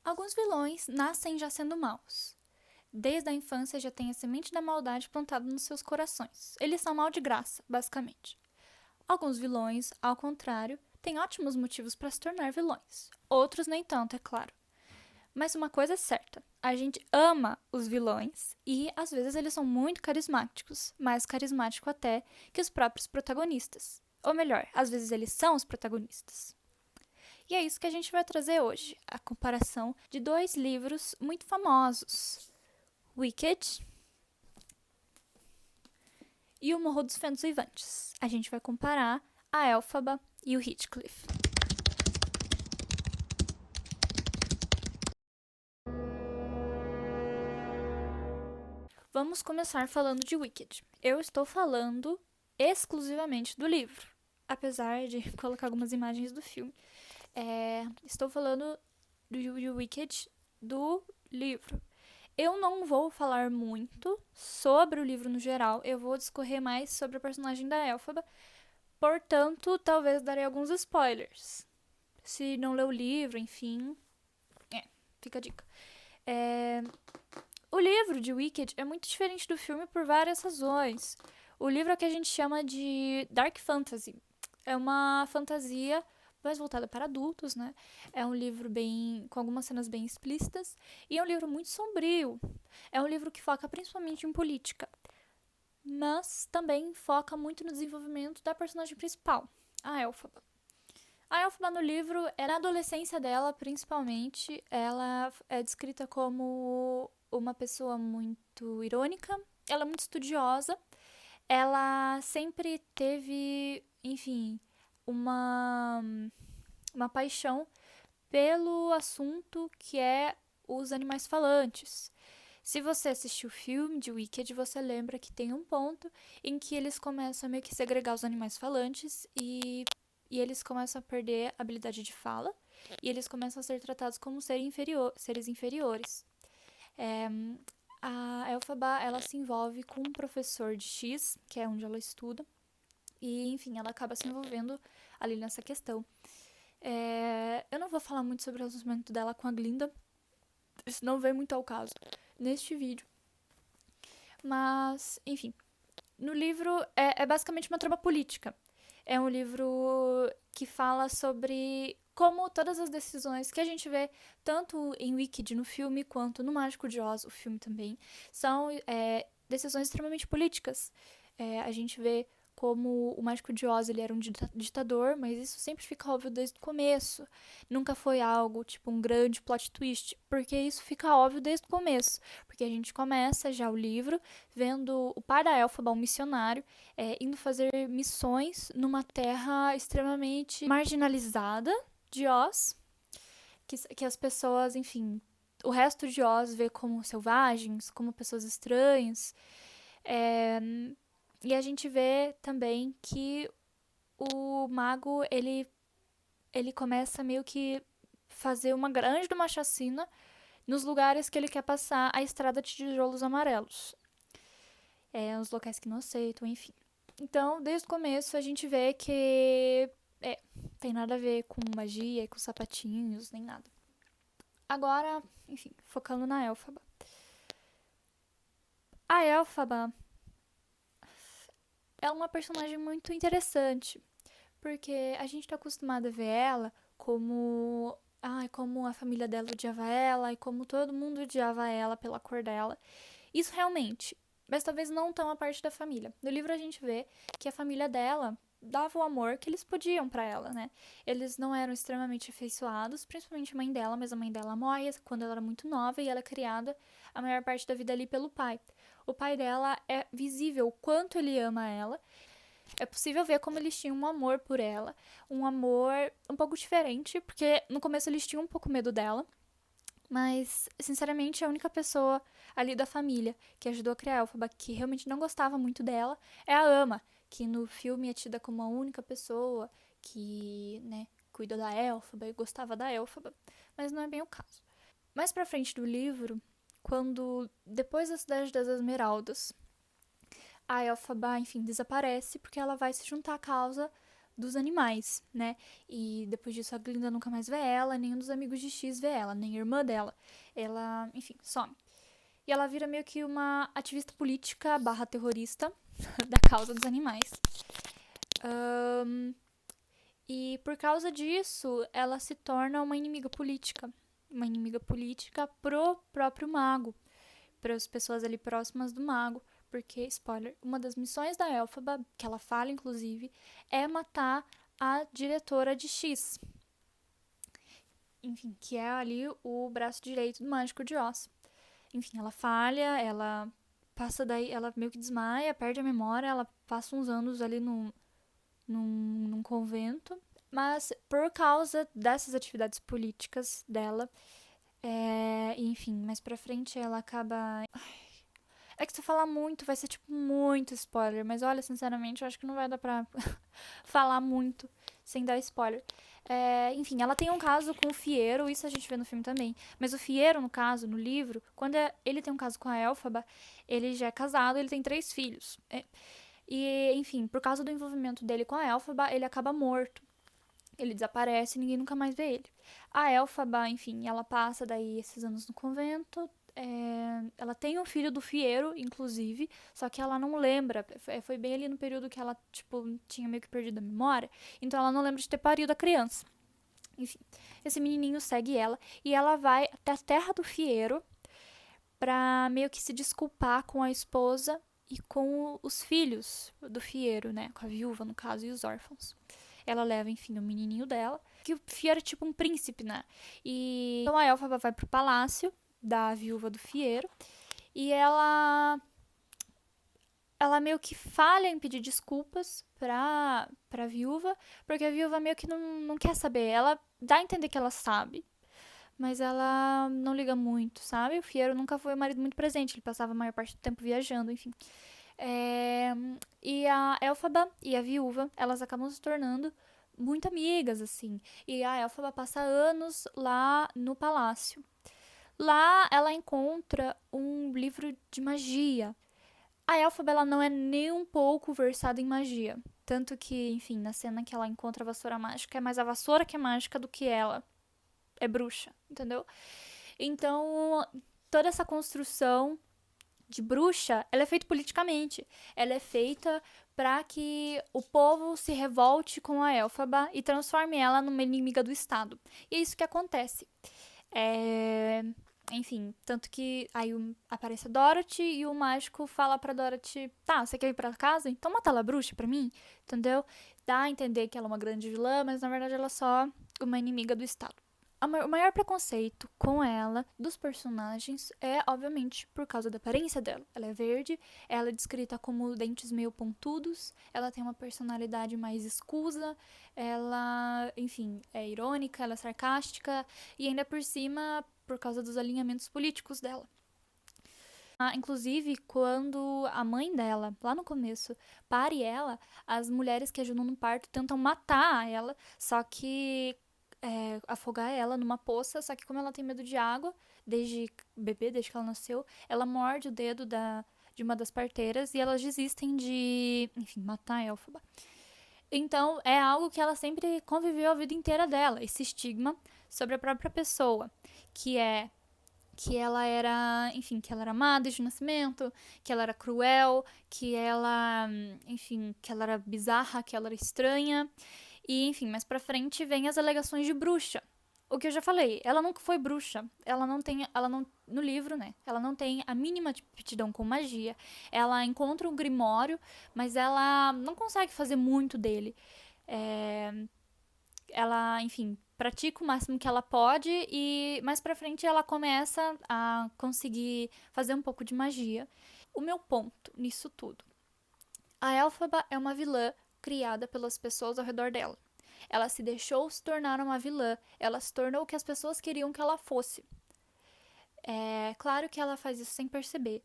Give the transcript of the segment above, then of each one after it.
Alguns vilões nascem já sendo maus. Desde a infância já tem a semente da maldade plantada nos seus corações. Eles são mal de graça, basicamente. Alguns vilões, ao contrário, têm ótimos motivos para se tornar vilões. Outros nem tanto, é claro. Mas uma coisa é certa, a gente ama os vilões e às vezes eles são muito carismáticos, mais carismático até que os próprios protagonistas. Ou melhor, às vezes eles são os protagonistas. E é isso que a gente vai trazer hoje, a comparação de dois livros muito famosos, Wicked e O Morro dos Ventos Uivantes. A gente vai comparar a Elphaba e o Heathcliff. Vamos começar falando de Wicked. Eu estou falando exclusivamente do livro, apesar de colocar algumas imagens do filme. Estou falando do Wicked do livro. Eu não vou falar muito sobre o livro no geral, eu vou discorrer mais sobre a personagem da Elphaba, portanto, talvez darei alguns spoilers. Se não leu o livro, enfim, fica a dica. O livro de Wicked é muito diferente do filme por várias razões. O livro é o que a gente chama de Dark Fantasy. É uma fantasia mais voltada para adultos, né? É um livro com algumas cenas bem explícitas e é um livro muito sombrio. É um livro que foca principalmente em política, mas também foca muito no desenvolvimento da personagem principal, a Elphaba. A Elphaba no livro, na adolescência dela, principalmente, ela é descrita como uma pessoa muito irônica, ela é muito estudiosa, ela sempre teve, enfim, uma paixão pelo assunto que é os animais falantes. Se você assistiu o filme de Wicked, você lembra que tem um ponto em que eles começam a meio que segregar os animais falantes e eles começam a perder a habilidade de fala e eles começam a ser tratados como seres inferiores. A Elphaba, ela se envolve com um professor de X, que é onde ela estuda, e, enfim, ela acaba se envolvendo ali nessa questão. Eu não vou falar muito sobre o relacionamento dela com a Glinda, isso não vem muito ao caso neste vídeo. Mas, enfim, no livro é basicamente uma trama política. É um livro que fala sobre como todas as decisões que a gente vê, tanto em Wicked no filme, quanto no Mágico de Oz, o filme também, são decisões extremamente políticas. A gente vê como o Mágico de Oz ele era um ditador, mas isso sempre fica óbvio desde o começo. Nunca foi algo tipo um grande plot twist, porque isso fica óbvio desde o começo. Porque a gente começa já o livro vendo o pai da Elphaba, um missionário, indo fazer missões numa terra extremamente marginalizada de Oz, que as pessoas, enfim, o resto de Oz vê como selvagens, como pessoas estranhas. E a gente vê também que o mago, ele começa meio que fazer uma grande de uma chacina nos lugares que ele quer passar a estrada de tijolos amarelos. Os locais que não aceitam, enfim. Então, desde o começo, a gente vê que tem nada a ver com magia, com sapatinhos, nem nada. Agora, enfim, focando na Elphaba. A Elphaba é uma personagem muito interessante, porque a gente tá acostumado a ver ela como a família dela odiava ela e como todo mundo odiava ela pela cor dela. Isso realmente, mas talvez não tão a parte da família. No livro a gente vê que a família dela dava o amor que eles podiam para ela, né? Eles não eram extremamente afeiçoados, principalmente a mãe dela, mas a mãe dela morre quando ela era muito nova e ela é criada a maior parte da vida ali pelo pai. O pai dela é visível o quanto ele ama ela. É possível ver como eles tinham um amor por ela, um amor um pouco diferente, porque no começo eles tinham um pouco medo dela, mas, sinceramente, a única pessoa ali da família que ajudou a criar a Elphaba, que realmente não gostava muito dela, é a Ama, que no filme é tida como a única pessoa que, né, cuida da Elphaba e gostava da Elphaba, mas não é bem o caso. Mais pra frente do livro, quando, depois da Cidade das Esmeraldas, a Elphaba, enfim, desaparece porque ela vai se juntar à causa dos animais, né? E depois disso a Glinda nunca mais vê ela, nenhum dos amigos de X vê ela, nem a irmã dela. Ela, enfim, some. E ela vira meio que uma ativista política barra terrorista da causa dos animais. E por causa disso, ela se torna uma inimiga política. Uma inimiga política pro próprio mago. Para as pessoas ali próximas do mago. Porque, spoiler, uma das missões da Elphaba, que ela fala inclusive, é matar a diretora de X. Enfim, que é ali o braço direito do Mágico de Oz. Enfim, ela falha, ela passa daí, ela meio que desmaia, perde a memória, ela passa uns anos ali num convento. Mas por causa dessas atividades políticas dela, enfim, mais pra frente ela acaba. É que se eu falar muito, vai ser tipo muito spoiler. Mas olha, sinceramente, eu acho que não vai dar pra falar muito sem dar spoiler. Enfim, ela tem um caso com o Fiero, isso a gente vê no filme também. Mas o Fiero, no caso, no livro, quando ele tem um caso com a Elphaba, ele já é casado, ele tem 3 filhos. E, enfim, por causa do envolvimento dele com a Elphaba, ele acaba morto. Ele desaparece e ninguém nunca mais vê ele. A Elphaba, enfim, ela passa daí esses anos no convento. Ela tem um filho do Fiero, inclusive, só que ela não lembra. Foi bem ali no período que ela, tipo, tinha meio que perdido a memória. Então ela não lembra de ter parido a criança. Enfim, esse menininho segue ela e ela vai até a terra do Fiero pra meio que se desculpar com a esposa e com os filhos do Fiero, né? Com a viúva, no caso, e os órfãos. Ela leva, enfim, o menininho dela, que o Fiero é tipo um príncipe, né? E então a Elphaba vai pro palácio da viúva do Fiero e ela meio que falha em pedir desculpas pra viúva, porque a viúva meio que não quer saber. Ela dá a entender que ela sabe, mas ela não liga muito, sabe? O Fiero nunca foi um marido muito presente, ele passava a maior parte do tempo viajando, enfim. E a Elphaba e a viúva, elas acabam se tornando muito amigas, assim. E a Elphaba passa anos lá no palácio. Lá ela encontra um livro de magia. A Elphaba, ela não é nem um pouco versada em magia. Tanto que, enfim, na cena que ela encontra a vassoura mágica, é mais a vassoura que é mágica do que ela é bruxa, entendeu? Então, toda essa construção de bruxa, ela é feita politicamente. Ela é feita para que o povo se revolte com a Elphaba e transforme ela numa inimiga do Estado. E é isso que acontece. Enfim, tanto que aí aparece a Dorothy e o mágico fala pra Dorothy: tá, você quer ir pra casa? Então mata ela bruxa pra mim, entendeu? Dá a entender que ela é uma grande vilã, mas na verdade ela é só uma inimiga do Estado. O maior preconceito com ela, dos personagens, é, obviamente, por causa da aparência dela. Ela é verde, ela é descrita como dentes meio pontudos, ela tem uma personalidade mais escusa, ela, enfim, é irônica, ela é sarcástica, e ainda por cima, por causa dos alinhamentos políticos dela. Inclusive, quando a mãe dela, lá no começo, pare ela, as mulheres que ajudam no parto tentam matar ela, só que afogar ela numa poça, só que como ela tem medo de água, desde bebê, desde que ela nasceu, ela morde o dedo de uma das parteiras e elas desistem de, enfim, matar a Elphaba. Então, é algo que ela sempre conviveu a vida inteira dela, esse estigma sobre a própria pessoa, que é que ela era, enfim, que ela era má desde o nascimento, que ela era cruel, que ela, enfim, que ela era bizarra, que ela era estranha. E, enfim, mais pra frente vem as alegações de bruxa. O que eu já falei, ela nunca foi bruxa. No livro, né? Ela não tem a mínima aptidão com magia. Ela encontra um grimório, mas ela não consegue fazer muito dele. Ela, enfim, pratica o máximo que ela pode e mais pra frente ela começa a conseguir fazer um pouco de magia. O meu ponto nisso tudo. A Elphaba é uma vilã criada pelas pessoas ao redor dela. Ela se deixou se tornar uma vilã, ela se tornou o que as pessoas queriam que ela fosse. É claro que ela faz isso sem perceber.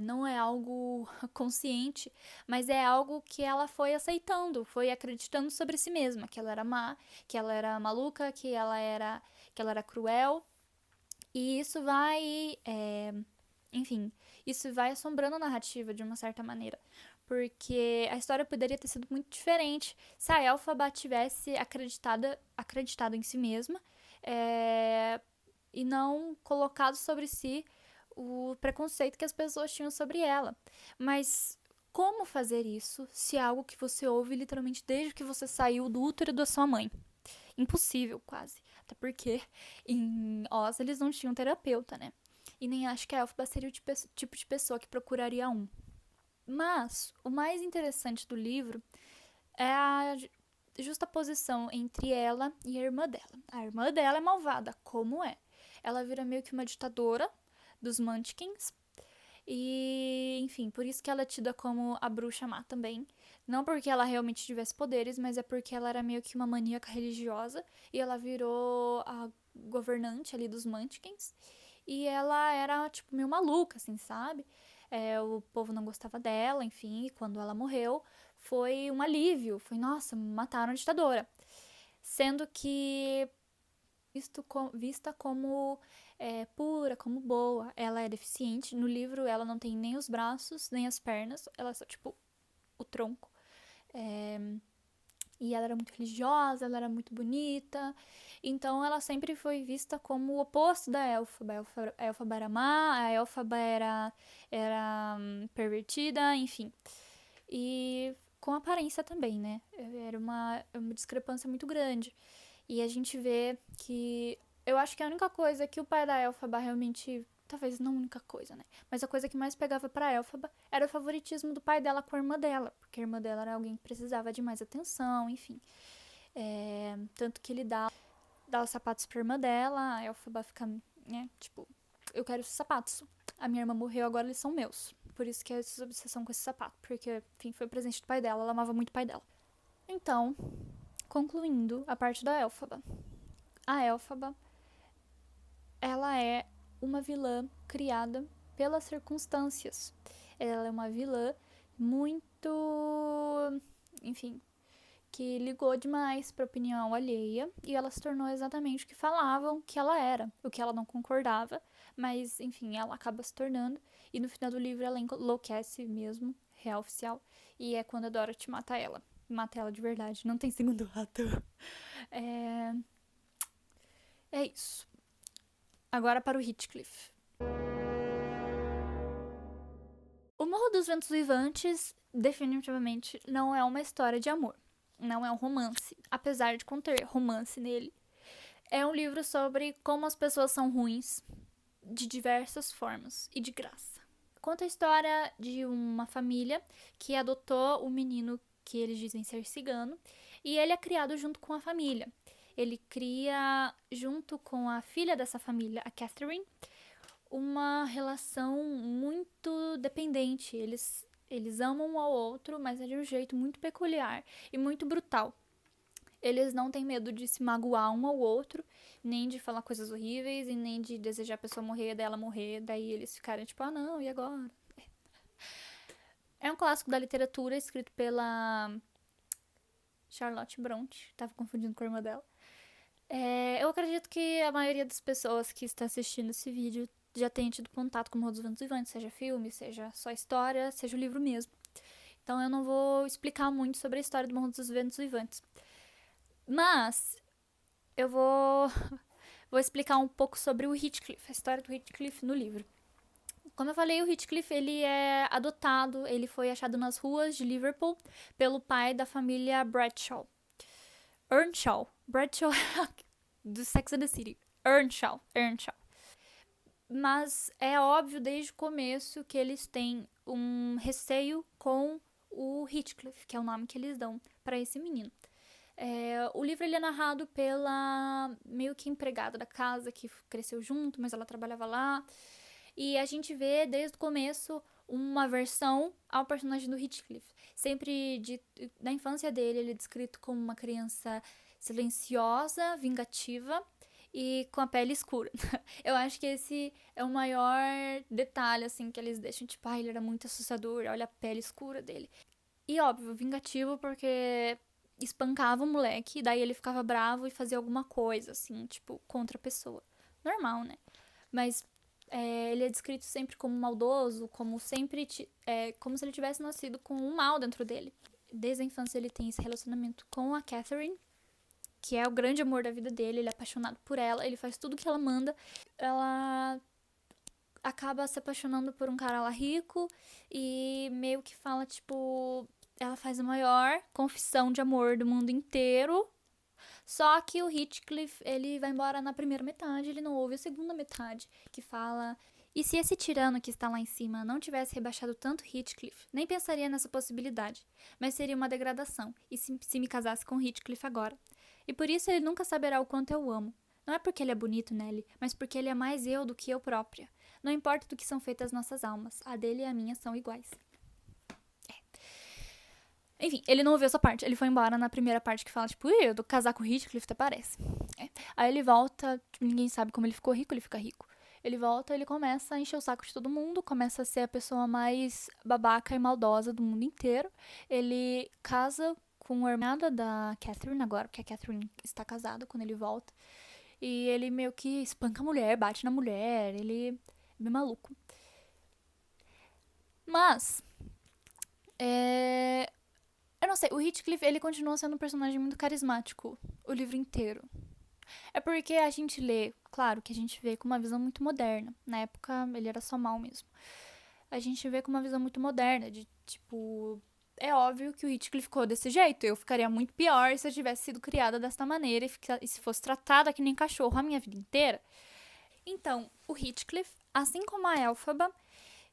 Não é algo consciente, mas é algo que ela foi aceitando, foi acreditando sobre si mesma, que ela era má, que ela era maluca, que ela era cruel. E isso vai, enfim, isso vai assombrando a narrativa de uma certa maneira. porque a história poderia ter sido muito diferente se a Elphaba tivesse acreditado em si mesma, e não colocado sobre si o preconceito que as pessoas tinham sobre ela. Mas como fazer isso se é algo que você ouve literalmente desde que você saiu do útero da sua mãe? Impossível, quase. Até porque em Oz eles não tinham terapeuta, né? E nem acho que a Elphaba seria o tipo de pessoa que procuraria um. Mas o mais interessante do livro é a justaposição entre ela e a irmã dela. A irmã dela é malvada, como é. Ela vira meio que uma ditadora dos Munchkins. E, enfim, por isso que ela é tida como a bruxa má também. Não porque ela realmente tivesse poderes, mas é porque ela era meio que uma maníaca religiosa. E ela virou a governante ali dos Munchkins. E ela era, tipo, meio maluca, assim, sabe? O povo não gostava dela, enfim. E quando ela morreu, foi um alívio. Foi, nossa, mataram a ditadora. Sendo que vista como pura, como boa. Ela é deficiente. No livro, ela não tem nem os braços, nem as pernas. Ela é só, tipo, o tronco. E ela era muito religiosa, ela era muito bonita. Então, ela sempre foi vista como o oposto da Elphaba. A Elphaba era má, a Elphaba era pervertida, enfim. E com aparência também, né? Era uma discrepância muito grande. E a gente vê que... Eu acho que a única coisa que o pai da Elphaba realmente... Talvez não a única coisa, né? Mas a coisa que mais pegava pra Elphaba era o favoritismo do pai dela com a irmã dela. Porque a irmã dela era alguém que precisava de mais atenção, enfim. Tanto que ele dá os sapatos pra irmã dela. A Elphaba fica, né? Tipo, eu quero esses sapatos. A minha irmã morreu, agora eles são meus. Por isso que é essa obsessão com esse sapato. Porque, enfim, foi o presente do pai dela. Ela amava muito o pai dela. Então, concluindo a parte da Elphaba. A Elphaba, ela é uma vilã criada pelas circunstâncias. Ela é uma vilã muito, enfim, que ligou demais para a opinião alheia e ela se tornou exatamente o que falavam que ela era, o que ela não concordava, mas, enfim, ela acaba se tornando e no final do livro ela enlouquece mesmo, real oficial, e é quando a Dorothy mata ela. Mata ela de verdade, não tem segundo ato. É isso. Agora para o Heathcliff. O Morro dos Ventos Vivantes definitivamente não é uma história de amor. Não é um romance, apesar de conter romance nele. É um livro sobre como as pessoas são ruins de diversas formas e de graça. Conta a história de uma família que adotou um menino que eles dizem ser cigano e ele é criado junto com a família. Ele cria, junto com a filha dessa família, a Catherine, uma relação muito dependente. Eles amam um ao outro, mas é de um jeito muito peculiar e muito brutal. Eles não têm medo de se magoar um ao outro, nem de falar coisas horríveis, e nem de desejar a pessoa morrer, dela morrer, daí eles ficarem tipo, ah não, e agora? É um clássico da literatura, escrito pela Charlotte Brontë, tava confundindo com a irmã dela. Eu acredito que a maioria das pessoas que está assistindo esse vídeo já tenha tido contato com o Morro dos Ventos Vivantes, seja filme, seja só história, seja o livro mesmo. Então eu não vou explicar muito sobre a história do Morro dos Ventos Vivantes. Mas eu vou explicar um pouco sobre o Heathcliff, a história do Heathcliff no livro. Como eu falei, o Heathcliff ele é adotado, ele foi achado nas ruas de Liverpool pelo pai da família Bradshaw. Earnshaw. Bradshaw do Sex and the City. Earnshaw. Mas é óbvio desde o começo que eles têm um receio com o Heathcliff, que é o nome que eles dão para esse menino. O livro ele é narrado pela meio que empregada da casa que cresceu junto, mas ela trabalhava lá. E a gente vê desde o começo uma versão ao personagem do Heathcliff. Sempre na infância dele, ele é descrito como uma criança silenciosa, vingativa e com a pele escura. Eu acho que esse é o maior detalhe, assim, que eles deixam. Tipo, ele era muito assustador, olha a pele escura dele. E, óbvio, vingativo porque espancava o moleque, daí ele ficava bravo e fazia alguma coisa, assim, tipo, contra a pessoa. Normal, né? Mas Ele é descrito sempre como maldoso, como como se ele tivesse nascido com um mal dentro dele. Desde a infância ele tem esse relacionamento com a Catherine, que é o grande amor da vida dele, ele é apaixonado por ela, ele faz tudo que ela manda. Ela acaba se apaixonando por um cara lá rico e meio que fala, tipo, ela faz a maior confissão de amor do mundo inteiro. Só que o Heathcliff, ele vai embora na primeira metade, ele não ouve a segunda metade, que fala: e se esse tirano que está lá em cima não tivesse rebaixado tanto Heathcliff, nem pensaria nessa possibilidade, mas seria uma degradação, e se me casasse com Heathcliff agora. E por isso ele nunca saberá o quanto eu o amo. Não é porque ele é bonito, Nelly, mas porque ele é mais eu do que eu própria. Não importa do que são feitas nossas almas, a dele e a minha são iguais. Enfim, ele não ouviu essa parte. Ele foi embora na primeira parte que fala, tipo, eu do casar com o Heathcliff até parece. Aí ele volta, tipo, ninguém sabe como ele ficou rico, ele fica rico. Ele volta, ele começa a encher o saco de todo mundo, começa a ser a pessoa mais babaca e maldosa do mundo inteiro. Ele casa com a irmã da Catherine agora, porque a Catherine está casada quando ele volta. E ele meio que espanca a mulher, bate na mulher, ele é bem maluco. Mas, eu não sei, o Heathcliff, ele continua sendo um personagem muito carismático o livro inteiro. É porque a gente lê, claro que a gente vê com uma visão muito moderna. Na época, ele era só mal mesmo. A gente vê com uma visão muito moderna, de tipo... É óbvio que o Heathcliff ficou desse jeito. Eu ficaria muito pior se eu tivesse sido criada desta maneira e se fosse tratada que nem cachorro a minha vida inteira. Então, o Heathcliff, assim como a Elphaba,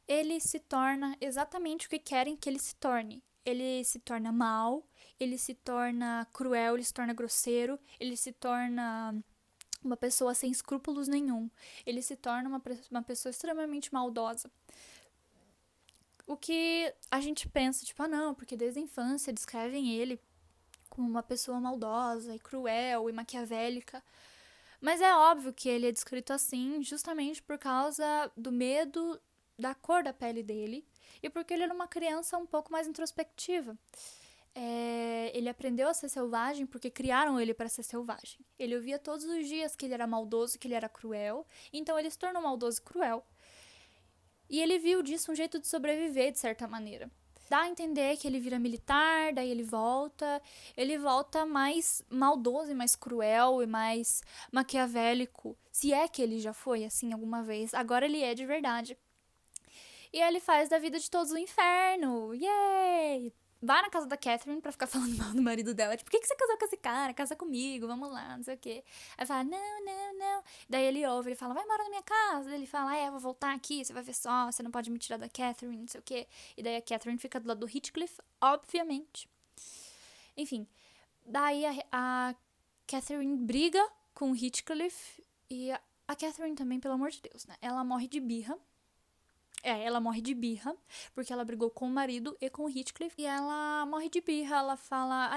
ele se torna exatamente o que querem que ele se torne. Ele se torna mau, ele se torna cruel, ele se torna grosseiro, ele se torna uma pessoa sem escrúpulos nenhum. Ele se torna uma pessoa extremamente maldosa. O que a gente pensa, tipo, não, porque desde a infância descrevem ele como uma pessoa maldosa e cruel e maquiavélica. Mas é óbvio que ele é descrito assim justamente por causa do medo da cor da pele dele e porque ele era uma criança um pouco mais introspectiva. Ele aprendeu a ser selvagem porque criaram ele para ser selvagem. Ele ouvia todos os dias que ele era maldoso, que ele era cruel, então ele se tornou maldoso e cruel. E ele viu disso um jeito de sobreviver, de certa maneira. Dá a entender que ele vira militar, daí ele volta mais maldoso e mais cruel e mais maquiavélico, se é que ele já foi assim alguma vez. Agora ele é de verdade. E ele faz da vida de todos o inferno. Yay! Vai na casa da Catherine pra ficar falando mal do marido dela. Tipo, por que você casou com esse cara? Casa comigo, vamos lá, não sei o quê. Aí fala, não, não, não. Daí ele ouve, ele fala, vai embora da minha casa. Daí ele fala, eu vou voltar aqui, você vai ver só, você não pode me tirar da Catherine, não sei o quê. E daí a Catherine fica do lado do Heathcliff, obviamente. Enfim, daí a Catherine briga com o Heathcliff. E a Catherine também, pelo amor de Deus, né? Ela morre de birra. Ela morre de birra, porque ela brigou com o marido e com o Heathcliff. E ela morre de birra, ela fala,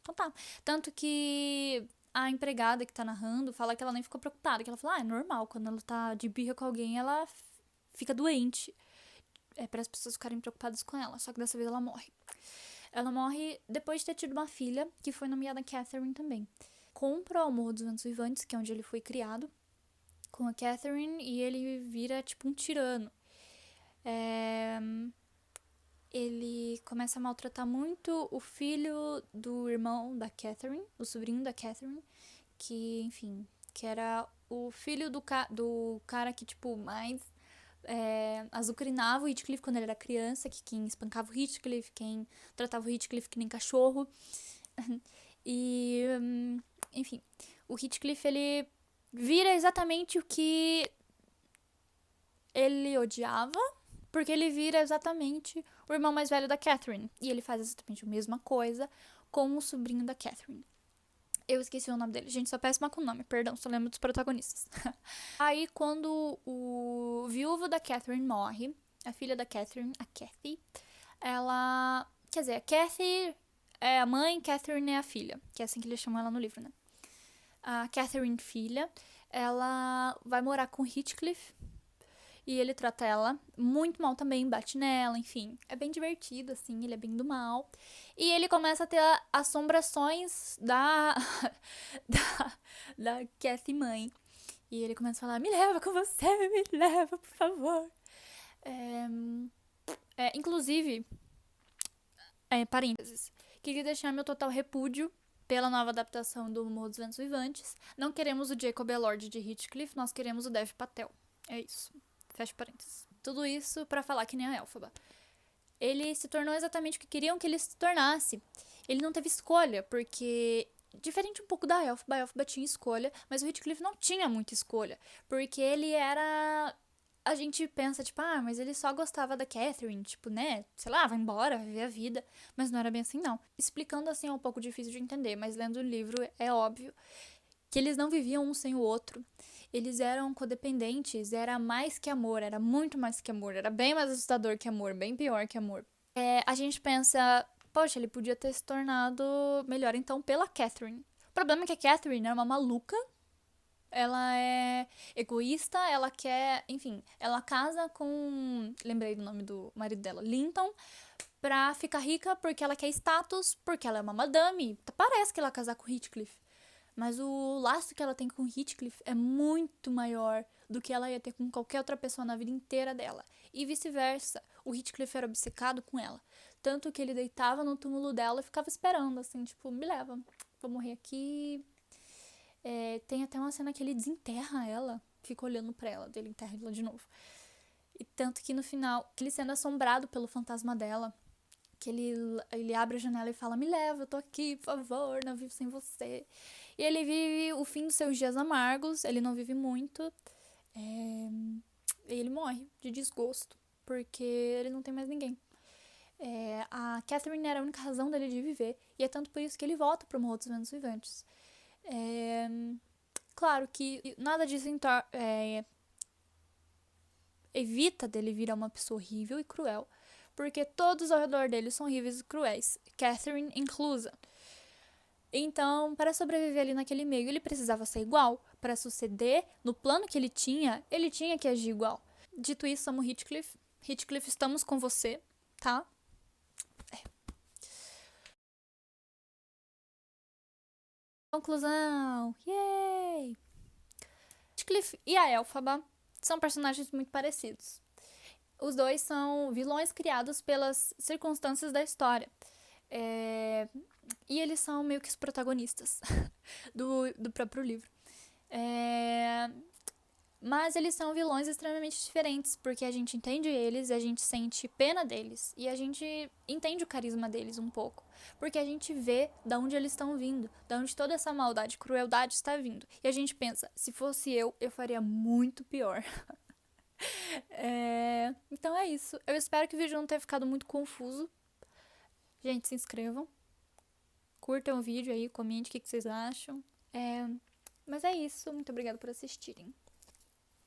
então tá. Tanto que a empregada que tá narrando fala que ela nem ficou preocupada, que ela fala, é normal, quando ela tá de birra com alguém, ela fica doente. Para as pessoas ficarem preocupadas com ela, só que dessa vez ela morre. Ela morre depois de ter tido uma filha, que foi nomeada Catherine também. Compra o Morro dos Ventos Vivantes, que é onde ele foi criado, com a Catherine, e ele vira tipo um tirano. Ele começa a maltratar muito o filho do irmão da Catherine, o sobrinho da Catherine, que, enfim, que era o filho do cara que, tipo, mais azucrinava o Heathcliff quando ele era criança, que quem espancava o Heathcliff, quem tratava o Heathcliff que nem cachorro. E, enfim, o Heathcliff, ele vira exatamente o que ele odiava, porque ele vira exatamente o irmão mais velho da Catherine. E ele faz exatamente a mesma coisa com o sobrinho da Catherine. Eu esqueci o nome dele. Gente, sou péssima com o nome, perdão, só lembro dos protagonistas. Aí, quando o viúvo da Catherine morre, a filha da Catherine, a Cathy, ela... Quer dizer, a Cathy é a mãe, Catherine é a filha, que é assim que eles chamam ela no livro, né? A Catherine, filha, ela vai morar com Heathcliff, e ele trata ela muito mal também, bate nela, enfim. É bem divertido, assim, ele é bem do mal. E ele começa a ter assombrações da Cathy mãe. E ele começa a falar, me leva com você, me leva, por favor. É, inclusive, parênteses, queria deixar meu total repúdio pela nova adaptação do Morro dos Ventos Vivantes. Não queremos o Jacob Elord de Heathcliff, nós queremos o Dev Patel. É isso. Fecha parênteses. Tudo isso pra falar que nem a Elphaba. Ele se tornou exatamente o que queriam que ele se tornasse. Ele não teve escolha, porque diferente um pouco da Elphaba, a Elphaba tinha escolha, mas o Heathcliff não tinha muita escolha, porque ele era... A gente pensa, tipo, mas ele só gostava da Catherine, tipo, né, sei lá, vai embora, vai viver a vida, mas não era bem assim, não. Explicando assim é um pouco difícil de entender, mas lendo o livro é óbvio que eles não viviam um sem o outro. Eles eram codependentes, era mais que amor, era muito mais que amor, era bem mais assustador que amor, bem pior que amor. A gente pensa, poxa, ele podia ter se tornado melhor então pela Catherine. O problema é que a Catherine era uma maluca, ela é egoísta, ela quer, enfim, ela casa com, lembrei do nome do marido dela, Linton, pra ficar rica porque ela quer status, porque ela é uma madame. Parece que ela vai casar com Heathcliff. Mas o laço que ela tem com Heathcliff é muito maior do que ela ia ter com qualquer outra pessoa na vida inteira dela. E vice-versa. O Heathcliff era obcecado com ela. Tanto que ele deitava no túmulo dela e ficava esperando, assim, tipo, me leva, vou morrer aqui. Tem até uma cena que ele desenterra ela, fica olhando pra ela, ele enterra ela de novo. E tanto que no final, ele sendo assombrado pelo fantasma dela, que ele abre a janela e fala, me leva, eu tô aqui, por favor, não vivo sem você. E ele vive o fim dos seus dias amargos, ele não vive muito, e ele morre de desgosto, porque ele não tem mais ninguém. A Catherine era a única razão dele de viver, e é tanto por isso que ele volta pro Morro dos Ventos Vivantes. Claro que nada disso evita dele virar uma pessoa horrível e cruel, porque todos ao redor dele são horríveis e cruéis, Catherine inclusa. Então, para sobreviver ali naquele meio, ele precisava ser igual. Para suceder no plano que ele tinha que agir igual. Dito isso, amo Heathcliff. Heathcliff, estamos com você, tá? Conclusão! Yay! Heathcliff e a Elphaba são personagens muito parecidos. Os dois são vilões criados pelas circunstâncias da história. E eles são meio que os protagonistas do próprio livro. Mas eles são vilões extremamente diferentes, porque a gente entende eles, a gente sente pena deles, e a gente entende o carisma deles um pouco, porque a gente vê de onde eles estão vindo, de onde toda essa maldade, crueldade está vindo. E a gente pensa, se fosse eu faria muito pior. Então é isso. Eu espero que o vídeo não tenha ficado muito confuso. Gente, se inscrevam. Curtam o vídeo aí, comentem o que vocês acham. Mas é isso. Muito obrigada por assistirem.